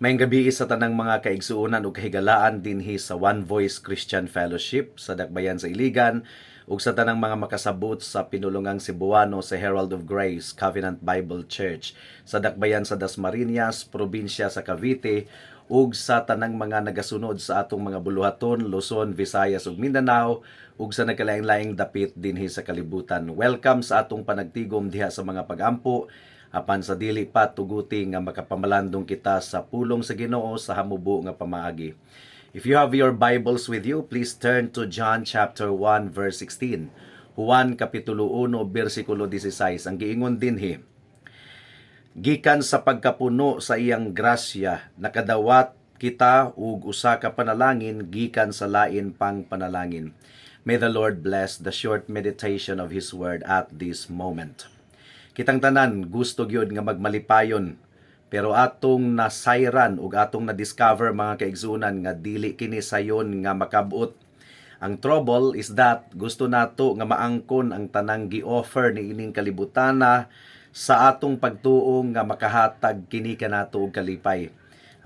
Maayong gabi sa tanang mga kaigsuonan ug kahigalaan dinhi sa One Voice Christian Fellowship sa Dakbayan sa Iligan ug sa tanang mga makasabot sa pinulungang Cebuano sa Herald of Grace Covenant Bible Church sa Dakbayan sa Dasmariñas, probinsya sa Cavite ug sa tanang mga nagasunod sa atong mga buluhaton, Luzon, Visayas ug Mindanao ug sa nagkalaing-laing dapit dinhi sa kalibutan. Welcome sa atong panagtigom diha sa mga pagampo apan sa dili pa tuguti nga makapamalandong kita sa pulong sa Ginoo sa hamubo nga pamaagi. If you have your Bibles with you, please turn to John chapter 1 verse 16. Juan kapitulo 1 bersikulo 16. Ang giingon dinhi, gikan sa pagkapuno sa iyang grasya nakadawat kita ug usa ka panalangin gikan sa lain pang panalangin. May the Lord bless the short meditation of His word at this moment. Kitang tanan gusto gyud nga magmalipayon, pero atong nasayran ug atong na-discover mga kaigsunan nga dili kini sayon nga makabut. Ang trouble is that gusto nato nga maangkon ang tanang gi-offer ni ining kalibutana sa atong pagtuo nga makahatag kini kanato og kalipay.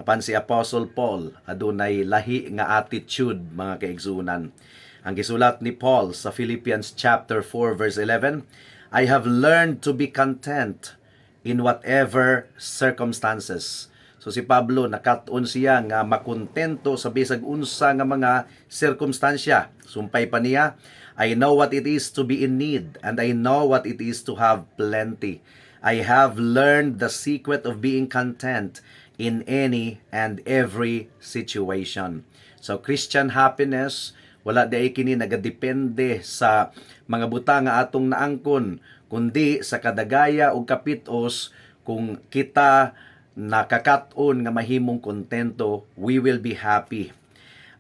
Apan si Apostle Paul adunay lahi nga attitude mga kaigsunan. Ang gisulat ni Paul sa Philippians chapter 4 verse 11, I have learned to be content in whatever circumstances. So si Pablo nakat-on siya nga makontento sa bisag unsa nga mga sirkumstansya. Sumpay pa niya, I know what it is to be in need and I know what it is to have plenty. I have learned the secret of being content in any and every situation. So Christian happiness, wala di kini nagadepende sa mga buta nga atong naangkon, kundi sa kadagaya ug kapitos. Kung kita nakakat-on nga mahimong kontento, we will be happy.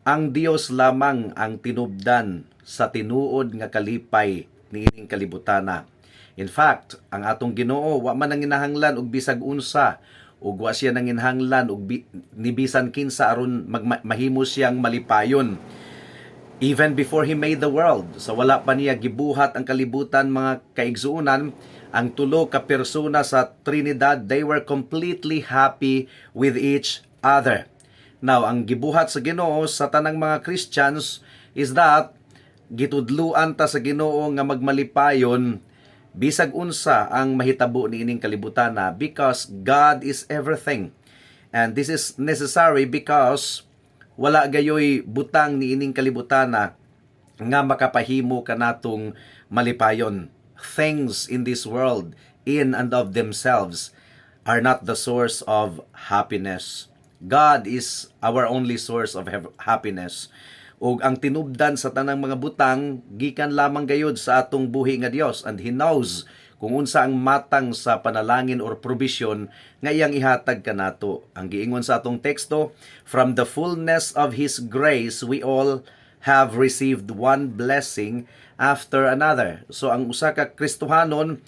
Ang Dios lamang ang tinubdan sa tinuod nga kalipay niining kalibutana. In fact, ang atong Ginoo wa man nanginahanglan og bisag unsa, ug wa siya nanginahanglan og ni bisan kinsa aron mahimo siyang malipayon. Even before He made the world, sa wala pa niya gibuhat ang kalibutan mga kaigsuonan, ang tulo ka persona sa Trinidad, they were completely happy with each other. Now, ang gibuhat sa Ginoo sa tanang mga Christians is that gitudluan ta sa Ginoo nga magmalipayon bisag unsa ang mahitabo niining kalibutana, because God is everything. And this is necessary because wala gayoy butang ni ining kalibutana nga makapahimo kanatong malipayon. Things in this world, in and of themselves, are not the source of happiness. God is our only source of happiness. Ug ang tinubdan sa tanang mga butang gikan lamang gayud sa atong buhi nga Dios, and He knows kung unsa ang matang sa panalangin or provision nga iyang ihatag kanato. Ang giingon sa atong teksto, from the fullness of His grace we all have received one blessing after another. So ang usa ka Kristohanon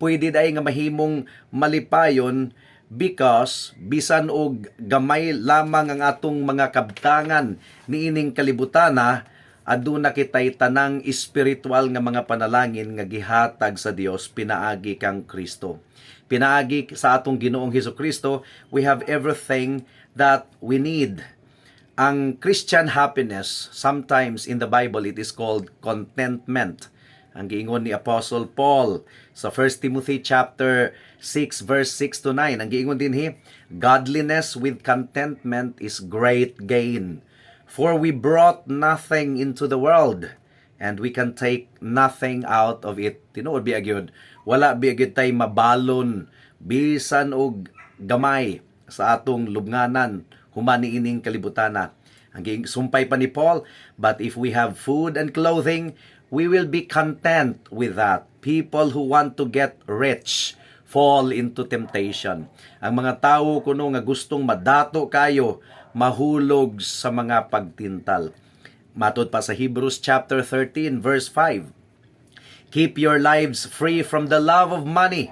pwede day nga mahimong malipayon because bisan og gamay lamang ang atong mga kabtangan niining kalibutana, aduna kitay tanang espiritual nga mga panalangin nga gihatag sa Dios pinaagi kang Kristo. Pinaagi sa atong Ginoong Hesukristo, we have everything that we need. Ang Christian happiness, sometimes in the Bible it is called contentment. Ang giingon ni Apostle Paul sa 1 Timothy chapter 6 verse 6 to 9, ang giingon dinhi, godliness with contentment is great gain. For we brought nothing into the world, and we can take nothing out of it. Tinuod biagyod, wala biagyod tay mabalon bisan og gamay sa atong lubnganan human niining kalibutana. Ang sumpay pa ni Paul, but if we have food and clothing, we will be content with that. People who want to get rich fall into temptation. Ang mga tawo kuno nga gustong madato kayo, mahulog sa mga pagtintal. Matod pa sa Hebrews chapter 13 verse 5. Keep your lives free from the love of money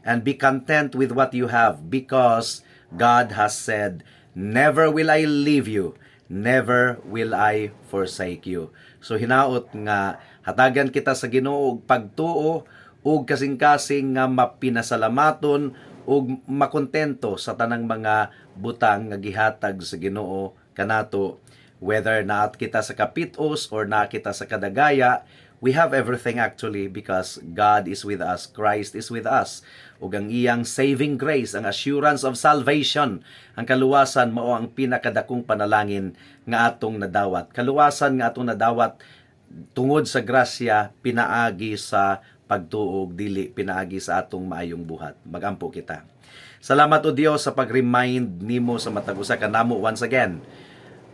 and be content with what you have, because God has said, never will I leave you, never will I forsake you. So hinaot nga hatagan kita sa Ginoo og pagtuo ug kasing-kasing nga mapinasalamaton ug makontento sa tanang mga butang nga gihatag sa Ginoo kanato, whether naat kita sa kapitos or na kita sa kadagaya. We have everything actually because God is with us, Christ is with us. Ug ang iyang saving grace, ang assurance of salvation, ang kaluwasan mao ang pinakadakong panalangin nga atong nadawat. Kaluwasan nga atong nadawat tungod sa grasya, pinaagi sa pagtuog, dili pinaagi sa atong maayong buhat. Magampo kita. Salamat o Dios sa pag-remind nimo sa matag usa kanamo once again.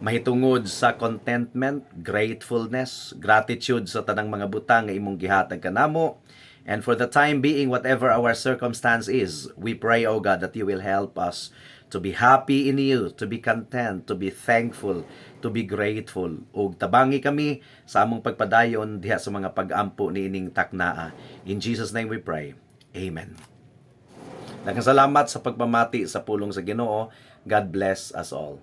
Mahitungod sa contentment, gratefulness, gratitude sa tanang mga butang nga imong gihatag kanamo. And for the time being, whatever our circumstance is, we pray, O God, that you will help us to be happy in you, to be content, to be thankful, to be grateful. Ug tabangi kami sa among pagpadayon diha sa mga pag-ampo niining taknaa. In Jesus' name we pray. Amen. Daghang salamat sa pagpamati sa pulong sa Ginoo. God bless us all.